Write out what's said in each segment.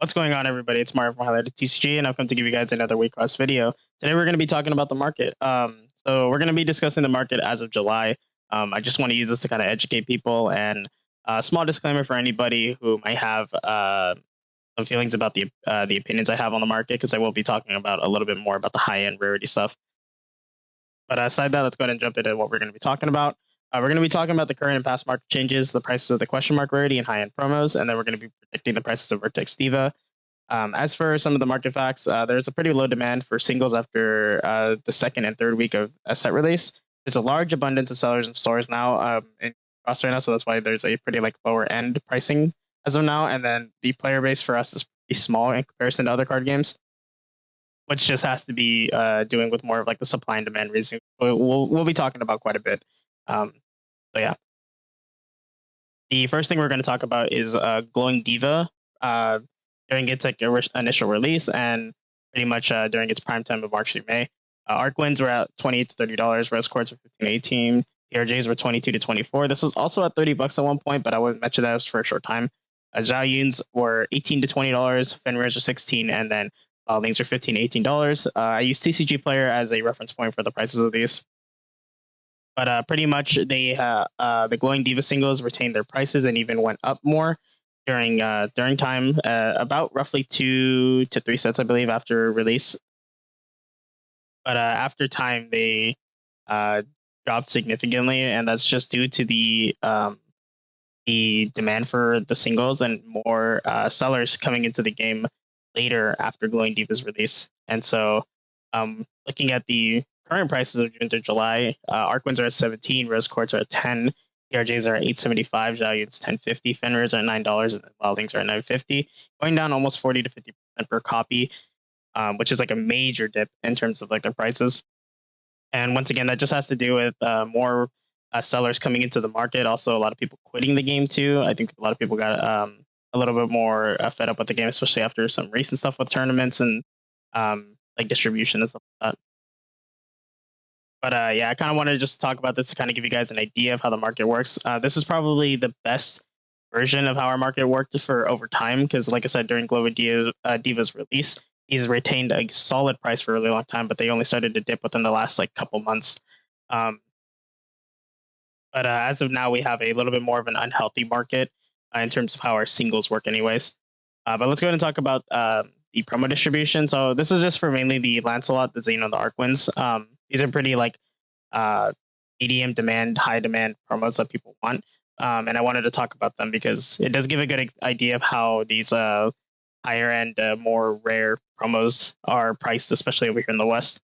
What's going on, everybody? It's Mario from Highlighted TCG, and I've come to give you guys another Wixoss video. Today, we're going to be talking about the market. So we're going to be discussing the market as of July. I just want to use this to kind of educate people, and a small disclaimer for anybody who might have some feelings about the opinions I have on the market, because I will be talking about a little bit more about the high end rarity stuff. But aside that, let's go ahead and jump into what we're going to be talking about. We're going to be talking about the current and past market changes, the prices of the question mark rarity and high end promos, and then we're going to be predicting the prices of Vertex Diva. As for some of the market facts, there's a pretty low demand for singles after the second and third week of a set release. There's a large abundance of sellers in stores now in cross right now, so that's why there's a pretty lower end pricing as of now. And then the player base for us is pretty small in comparison to other card games, which just has to be doing with more of the supply and demand reason. We'll be talking about quite a bit. So yeah, the first thing we're going to talk about is Glowing Diva. During its initial release and pretty much during its prime time of March through May. Arc wins were at $28 to $30. Res quartz were $15 to $18. PRJs were $22 to $24. This was also at $30 at one point, but I wouldn't mention that for a short time. Zhao Yuns were $18 to $20. Fenrir's were $16, and then Lings were $15 to $18. I use TCG Player as a reference point for the prices of these. But pretty much the Glowing Diva singles retained their prices and even went up more during time, about roughly 2 to 3 sets, I believe, after release. But after time, they dropped significantly, and that's just due to the demand for the singles and more sellers coming into the game later after Glowing Diva's release. And so, looking at the current prices of June through July, Arc Winds are at 17, Rose Quartz are at 10. PRJs are at $8.75, Zhao Yun's $10.50, Fenrir's are at $9, and Wildlings are at $9.50, going down almost 40 to 50% per copy, which is a major dip in terms of their prices. And once again, that just has to do with more sellers coming into the market. Also, a lot of people quitting the game too. I think a lot of people got a little bit more fed up with the game, especially after some recent stuff with tournaments and distribution and stuff like that. But yeah, I kind of wanted to just talk about this to kind of give you guys an idea of how the market works. This is probably the best version of how our market worked for over time, because like I said, during Glowing Diva's release, he's retained a solid price for a really long time, but they only started to dip within the last couple months. But as of now, we have a little bit more of an unhealthy market in terms of how our singles work anyways. But let's go ahead and talk about the promo distribution. So this is just for mainly the Lancelot, the Zeno, and the Arc Winds. These are pretty medium demand, high demand promos that people want. And I wanted to talk about them because it does give a good idea of how these higher end, more rare promos are priced, especially over here in the West.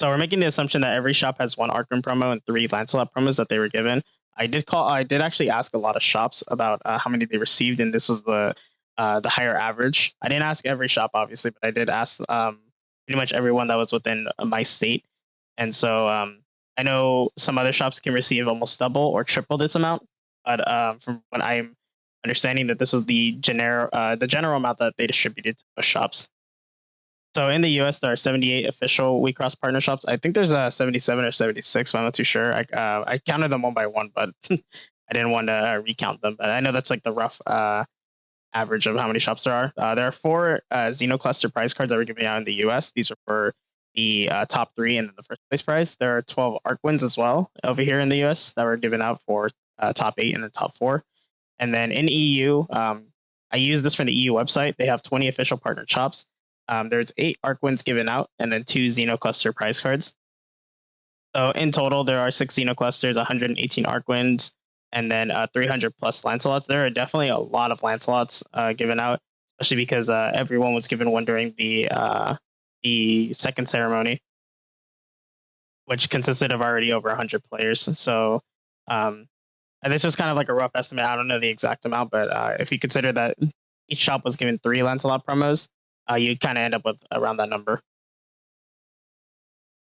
So we're making the assumption that every shop has 1 Arc Wind promo and 3 Lancelot promos that they were given. I did actually ask a lot of shops about how many they received, and this was the higher average. I didn't ask every shop, obviously, but I did ask pretty much everyone that was within my state. And so I know some other shops can receive almost double or triple this amount, but from what I'm understanding, that this was the general amount that they distributed to most shops. So in the US, there are 78 official Wixoss partner shops. I think there's 77 or 76, but I'm not too sure. I counted them one by one, but I didn't want to recount them. But I know that's the rough average of how many shops there are. There are 4 Zeno Cluster prize cards that were given out in the US. These are for the top 3 and then the first place prize. There are 12 Arc Winds as well over here in the US that were given out for top 8 and the top 4. And then in EU, I use this for the EU website. They have 20 official partner shops. There's 8 Arc Winds given out and then 2 Zeno Cluster prize cards. So in total, there are 6 Zeno Clusters, 118 Arc Winds, and then 300 plus Lancelots. There are definitely a lot of Lancelots given out, especially because everyone was given one during the second ceremony, which consisted of already over 100 players. So and this is kind of a rough estimate. I don't know the exact amount, but if you consider that each shop was given 3 Lancelot promos, you kind of end up with around that number.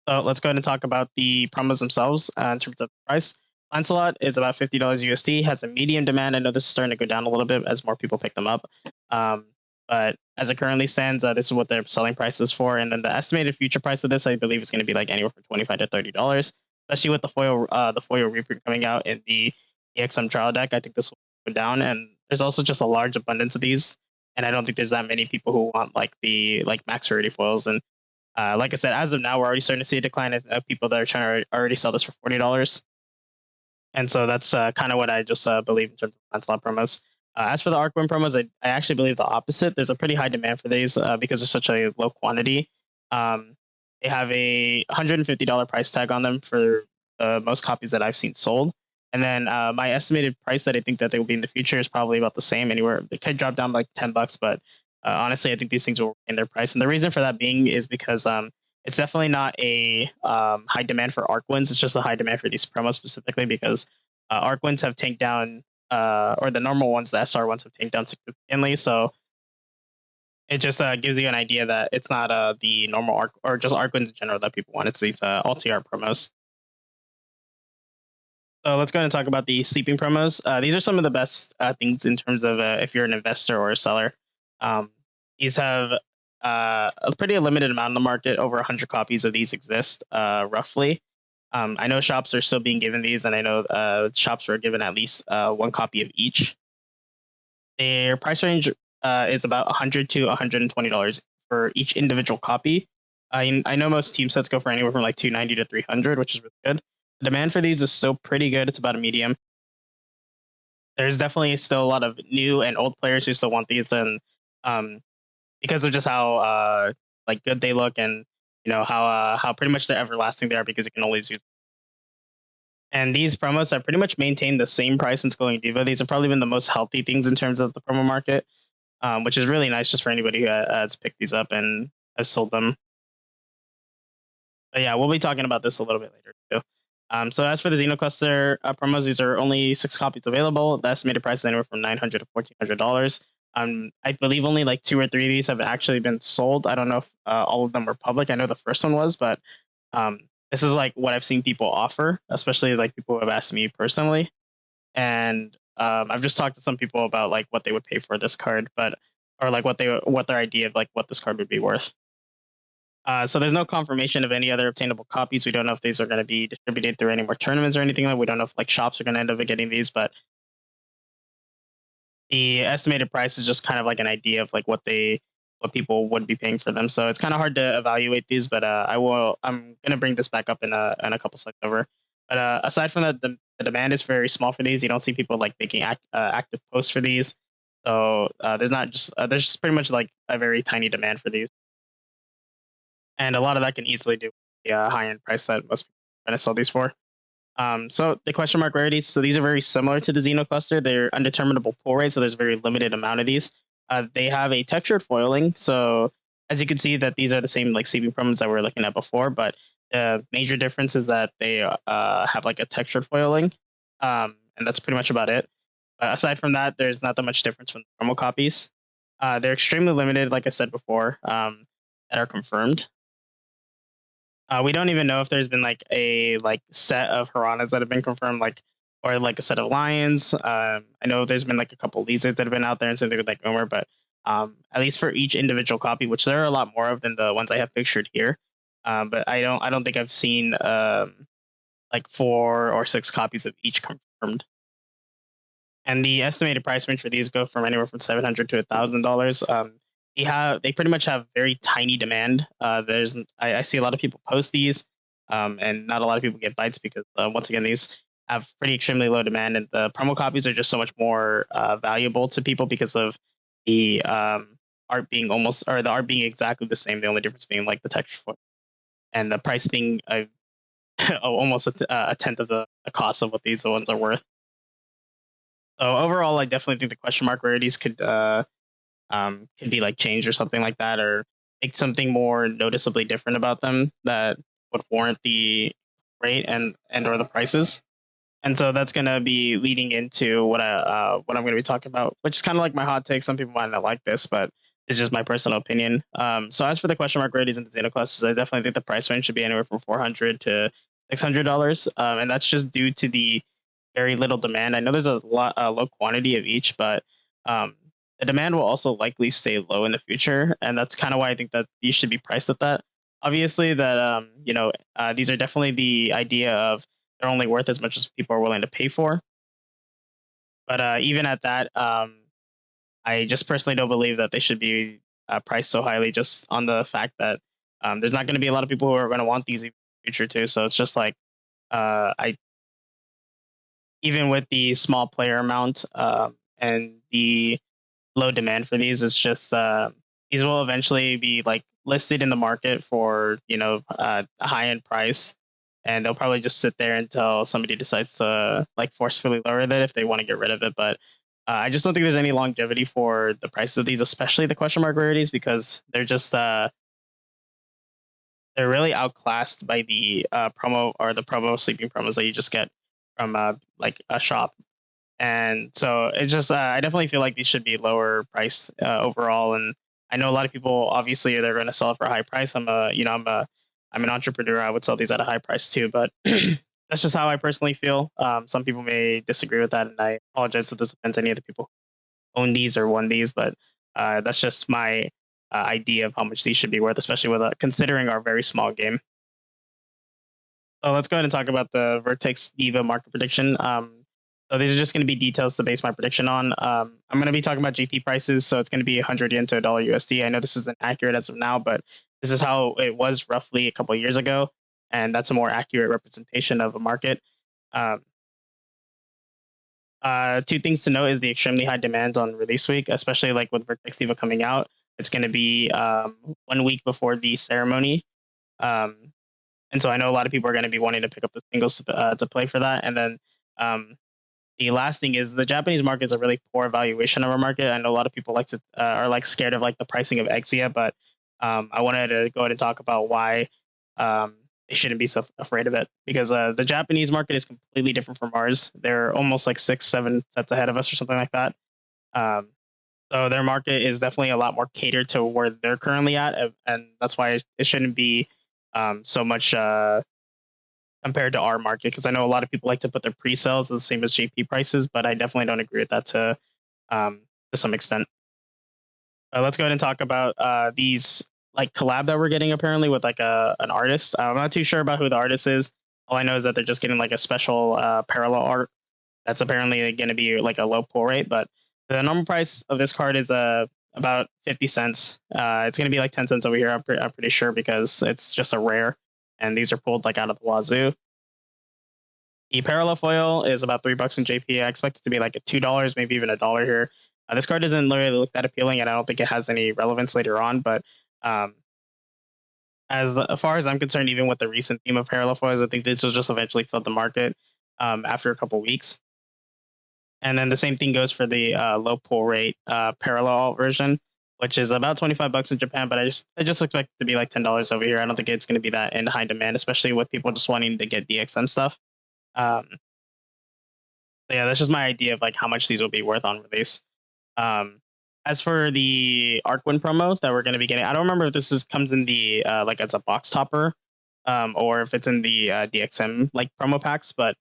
So let's go ahead and talk about the promos themselves in terms of price. Lancelot is about $50 USD, has a medium demand. I know this is starting to go down a little bit as more people pick them up. But as it currently stands, this is what their selling price is for. And then the estimated future price of this, I believe, is going to be anywhere from $25 to $30, especially with the foil reprint coming out in the EXM trial deck. I think this will go down. And there's also just a large abundance of these and I don't think there's that many people who want like the like max rarity foils. And like I said, as of now, we're already starting to see a decline of people that are trying to already sell this for $40. And so that's kind of what I just believe in terms of Lancelot promos. As for the Arcwin promos, I actually believe the opposite. There's a pretty high demand for these because there's such a low quantity. Um, they have a $150 price tag on them for the most copies that I've seen sold. And then my estimated price that I think that they will be in the future is probably about the same. Anywhere they could drop down like $10, but honestly, I think these things will in their price. And the reason for that being is because it's definitely not a high demand for arc wins. It's just a high demand for these promos specifically because arc wins have tanked down, or the normal ones, the SR ones have tanked down significantly. So it just gives you an idea that it's not the normal arc or just arc wins in general that people want. It's these alt-TR promos. So let's go ahead and talk about the sleeping promos. These are some of the best things in terms of if you're an investor or a seller. Um, these have a pretty limited amount in the market. Over 100 copies of these exist, roughly. I know shops are still being given these, and I know shops were given at least one copy of each. Their price range is about $100 to $120 for each individual copy. I know most team sets go for anywhere from like 290 to 300, which is really good. The demand for these is still pretty good. It's about a medium. There's definitely still a lot of new and old players who still want these, and um, because of just how like good they look, and how pretty much they're everlasting they are because you can always use. And these promos have pretty much maintained the same price since going Diva. These have probably been the most healthy things in terms of the promo market, which is really nice just for anybody who has picked these up and has sold them. But yeah, we'll be talking about this a little bit later too. So as for the Zeno Cluster promos, these are only 6 copies available. The estimated price is anywhere from $900 to $1,400. I believe only like 2 or 3 of these have actually been sold. I don't know if all of them were public. I know the first one was, but um, this is like what I've seen people offer, especially like people who have asked me personally. And I've just talked to some people about like what they would pay for this card, but or like what their idea of like what this card would be worth. So there's no confirmation of any other obtainable copies. We don't know if these are going to be distributed through any more tournaments or anything. Like we don't know if like shops are going to end up getting these, but the estimated price is just kind of like an idea of like what people would be paying for them. So it's kind of hard to evaluate these, but I'm gonna bring this back up in a couple slides over. But aside from that, the demand is very small for these. You don't see people like making active posts for these. So there's just pretty much like a very tiny demand for these, and a lot of that can easily do the high end price that most people are trying to sell these for. So the question mark rarities. So these are very similar to the Zeno cluster. They're undeterminable pull rate, so there's a very limited amount of these. They have a textured foiling. So as you can see, that these are the same like CB promos that we were looking at before, but the major difference is that they have like a textured foiling, and that's pretty much about it. Aside from that, there's not that much difference from the promo copies. They're extremely limited, like I said before, that are confirmed. We don't even know if there's been like a like set of piranhas that have been confirmed, like or like a set of lions. I know there's been like a couple lizards that have been out there and something with like rumor, but at least for each individual copy, which there are a lot more of than the ones I have pictured here. But I don't think I've seen like 4 or 6 copies of each confirmed. And the estimated price range for these go from anywhere from $700 to $1,000. They pretty much have very tiny demand. I see a lot of people post these, and not a lot of people get bites because once again these have pretty extremely low demand, and the promo copies are just so much more valuable to people because of the art being the art being exactly the same. The only difference being like the texture foot and the price being almost a tenth of the cost of what these ones are worth. So overall, I definitely think the question mark rarities could be like changed or something like that, or make something more noticeably different about them that would warrant the rate and or the prices. And so that's going to be leading into what I'm going to be talking about, which is kind of like my hot take. Some people might not like this, but it's just my personal opinion. So as for the question mark rarities and the Zeno clusters, I definitely think the price range should be anywhere from $400 to $600, and that's just due to the very little demand. I know there's a low quantity of each, but um, the demand will also likely stay low in the future, and that's kind of why I think that these should be priced at that. Obviously, that these are definitely the idea of they're only worth as much as people are willing to pay for. But even at that, I just personally don't believe that they should be priced so highly, just on the fact that there's not going to be a lot of people who are going to want these in the future too. So it's just like I even with the small player amount and the low demand for these, it's just these will eventually be like listed in the market for a high end price, and they'll probably just sit there until somebody decides to like forcefully lower that if they want to get rid of it. But I just don't think there's any longevity for the prices of these, especially the question mark rarities, because they're really outclassed by the promo or the promo sleeping promos that you just get from like a shop. And so it's just I definitely feel like these should be lower priced overall. And I know a lot of people obviously they're going to sell it for a high price. I'm an entrepreneur. I would sell these at a high price too, but that's just how I personally feel. Some people may disagree with that, and I apologize if this offends any of the people who own these or won these, but that's just my idea of how much these should be worth, especially with considering our very small game. So let's go ahead and talk about the Vertex Diva market prediction. So these are just going to be details to base my prediction on. I'm going to be talking about GP prices, so it's going to be 100 yen to a dollar USD. I know this isn't accurate as of now, but this is how it was roughly a couple of years ago, and that's a more accurate representation of a market. Um, Two things to note is the extremely high demand on release week, especially like with Vertex Diva coming out. It's going to be 1 week before the ceremony. Um, and so I know a lot of people are going to be wanting to pick up the singles to play for that. And then um, the last thing is the Japanese market is a really poor evaluation of our market. I know a lot of people like to are like scared of like the pricing of Exia, but I wanted to go ahead and talk about why they shouldn't be so afraid of it, because the Japanese market is completely different from ours. They're almost like 6, 7 sets ahead of us or something like that. Um, so their market is definitely a lot more catered to where they're currently at, and that's why it shouldn't be so much compared to our market. Because I know a lot of people like to put their pre-sales the same as JP prices, but I definitely don't agree with that to some extent. Let's go ahead and talk about these like collab that we're getting apparently with like an artist. I'm not too sure about who the artist is. All I know is that they're just getting like a special parallel art that's apparently going to be like a low pull rate. But the normal price of this card is about 50 cents. It's going to be like 10 cents over here. I'm pretty sure, because it's just a rare, and these are pulled like out of the wazoo. The parallel foil is about $3 in JP. I expect it to be like a $2, maybe even $1 here. This card doesn't really look that appealing, and I don't think it has any relevance later on. But um, as far as I'm concerned, even with the recent theme of parallel foils, I think this will just eventually flood the market after a couple weeks. And then the same thing goes for the low pull rate parallel version, which is about $25 in Japan. But I just expect it to be like $10 over here. I don't think it's going to be that in high demand, especially with people just wanting to get DXM stuff. Um, so yeah, that's just my idea of like how much these will be worth on release. Um, as for the Arkwin promo that we're going to be getting, I don't remember if this comes in the like as a box topper, or if it's in the DXM like promo packs, but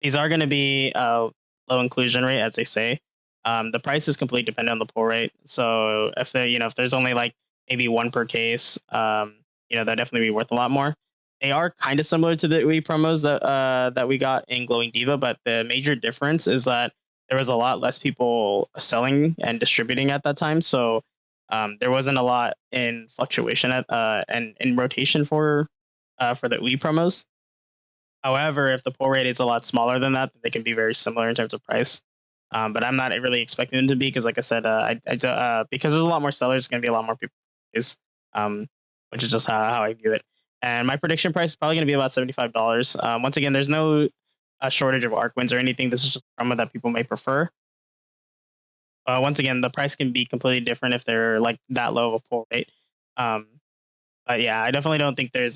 these are going to be low inclusion rate, as they say. The price is completely dependent on the pull rate. So if if there's only like maybe one per case, they'll definitely be worth a lot more. They are kind of similar to the UI promos that we got in Glowing Diva, but the major difference is that there was a lot less people selling and distributing at that time. So there wasn't a lot in fluctuation and in rotation for the UI promos. However, if the pull rate is a lot smaller than that, they can be very similar in terms of price. But I'm not really expecting them to be, because, like I said, because there's a lot more sellers, it's going to be a lot more people, um, which is just how I view it. And my prediction price is probably going to be about $75. Once again, there's no shortage of arc wins or anything. This is just a promo that people may prefer. Once again, the price can be completely different if they're like that low of a pull rate. But yeah, I definitely don't think there's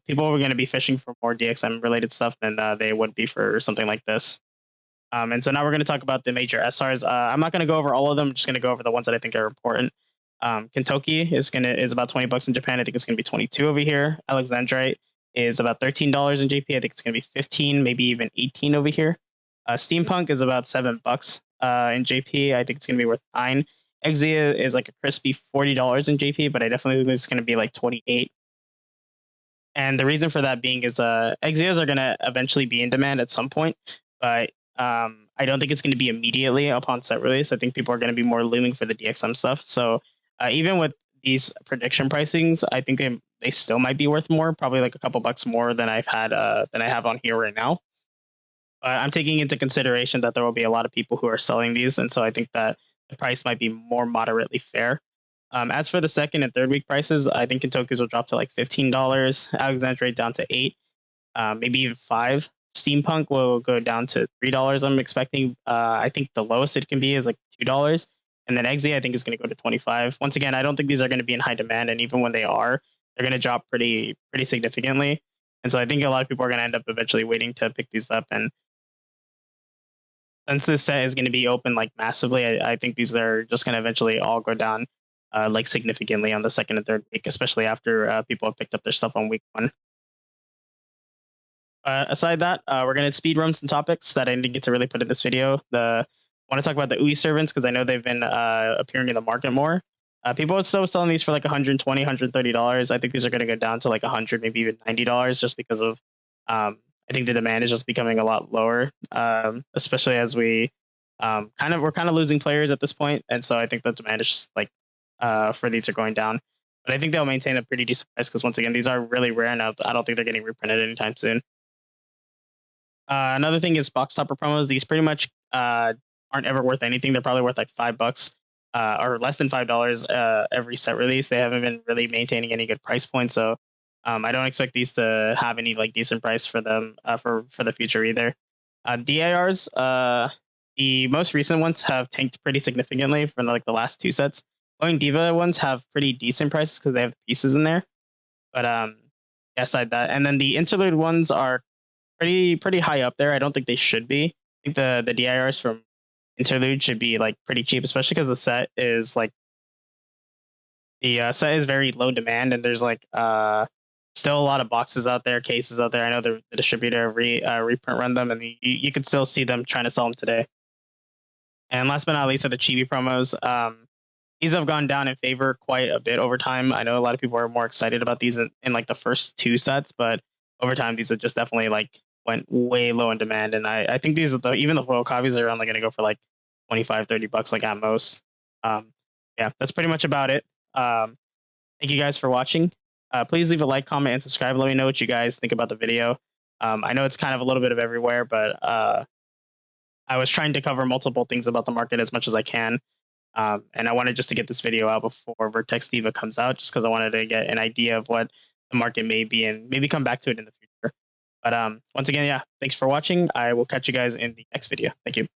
people are going to be fishing for more DXM related stuff than they would be for something like this. And so now we're going to talk about the major SRs. I'm not going to go over all of them. I'm just going to go over the ones that I think are important. Kentucky is about $20 in Japan. I think it's going to be 22 over here. Alexandrite is about $13 in JP. I think it's going to be 15, maybe even 18 over here. Steampunk is about $7 in JP. I think it's going to be worth 9. Exia is like a crispy $40 in JP, but I definitely think it's going to be like 28. And the reason for that being is Exias are going to eventually be in demand at some point, but I I don't think it's going to be immediately upon set release. I think people are going to be more looming for the DXM stuff. So even with these prediction pricings, I think they still might be worth more, probably like a couple bucks more than I have on here right now. I'm taking into consideration that there will be a lot of people who are selling these, and so I think that the price might be more moderately fair. As for the second and third week prices, I think Kentoku's will drop to like $15, Alexandria down to 8, maybe even 5. Steampunk will go down to $3. I'm expecting. I think the lowest it can be is like $2, and then Exe I think is going to go to 25. Once again, I don't think these are going to be in high demand, and even when they are, they're going to drop pretty significantly. And so I think a lot of people are going to end up eventually waiting to pick these up. And since this set is going to be open like massively, I think these are just going to eventually all go down like significantly on the second and third week, especially after people have picked up their stuff on week 1. Aside that, we're going to speed run some topics that I didn't get to really put in this video. I want to talk about the UI servants because I know they've been appearing in the market more. People are still selling these for like $120, $130. I think these are going to go down to like $100, maybe even $90, just because of I think the demand is just becoming a lot lower, especially as we're kind of losing players at this point, and so I think the demand is just like for these are going down. But I think they'll maintain a pretty decent price because once again, these are really rare, and I don't think they're getting reprinted anytime soon. Another thing is box topper promos. These pretty much aren't ever worth anything. They're probably worth like $5 or less than $5 every set release. They haven't been really maintaining any good price points, so I don't expect these to have any like decent price for them for the future either. DARs, the most recent ones have tanked pretty significantly from like the last 2 sets. Going Diva ones have pretty decent prices because they have pieces in there, but aside that, and then the interlude ones are pretty high up there. I don't think they should be. I think the DIRs from interlude should be like pretty cheap, especially because the set is like set is very low demand, and there's like still a lot of boxes out there, cases out there. I know the distributor reprint run them, and you can still see them trying to sell them today. And last but not least are the chibi promos. These have gone down in favor quite a bit over time. I know a lot of people are more excited about these in like the first 2 sets, but over time these have just definitely like went way low in demand. And I think these are even the foil copies are only going to go for like 25, $30 like at most. Yeah, that's pretty much about it. Thank you guys for watching. Please leave a like, comment, and subscribe. Let me know what you guys think about the video. I know it's kind of a little bit of everywhere, but I was trying to cover multiple things about the market as much as I can. And I wanted just to get this video out before Vertex Diva comes out, just because I wanted to get an idea of what the market may be and maybe come back to it in the future. But once again, yeah, thanks for watching. I will catch you guys in the next video. Thank you.